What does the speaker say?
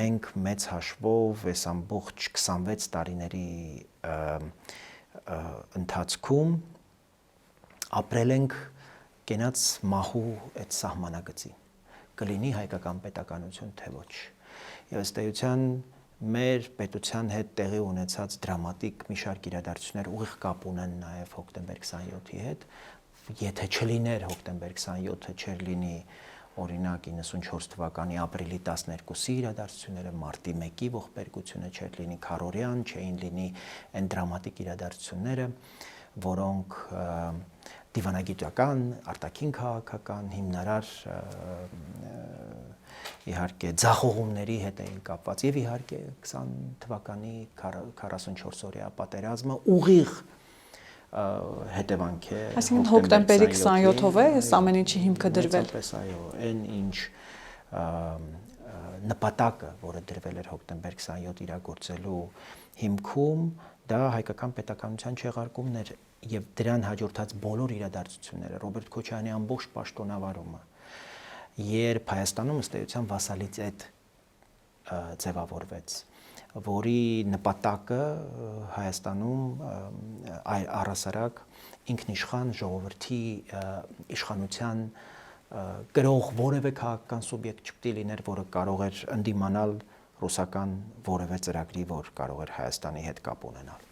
մենք մեծ հաշվով այս ամբողջ 26 տարիների ընթացքում ապրել ենք կենաց մահու այդ սահմանագծին, կլինի հայկական պետականություն թե ոչ։ Եվ ըստ էության մեր պետության հետ տեղի ունեցած դրամատիկ մի շարք իրադարձություններ ուղիղ կապ ունեն նաև հոկտեմբեր 27-ի հետ, եթե չլիներ հոկտեմբեր 27-ը, չէր լինի օրինակ 94 թվականի ապրիլի 12-ի իրադարձությունները, մարտի 1-ի ողբերգությունը, չէր լինի քարորյան, չէին լինի այն դրամատիկ իրադարձությունները, որոնք դիվանագիտական, արտաքին քաղաքական, հիմնարար իհարկե ձախողումների հետ էին կապված եւ իհարկե 20 թվականի 44-օրյա պատերազմը ուղիղ հետևանք է։ Այսինքն հոկտեմբերի 27-ով է այս ամեն ինչի հիմքը դրվել։ Մեծապես այո, այն ինչ նպատակը, որը դրվել էր հոկտեմբեր 27 իրագործելու հիմքում, դա հայկական պետականության չեղարկումն էր եւ դրան հաջորդած բոլոր իրադարձությունները, Ռոբերտ Քոչարյանի ամբողջ պաշտոնավարումը, երբ Հայաստանում ըստ էության վասալիզետ ձևավորվեց, որի նպատակը Հայաստանում առհասարակ ինքնիշխան ժողովրդի իշխանության կրող որևէ քաղաքական սուբյեկտ չպետք է լիներ, որը կարող էր ընդդիմանալ ռուսական որևէ ծրագրի, որ կարող էր Հայաստանի հետ կապ ունենալ։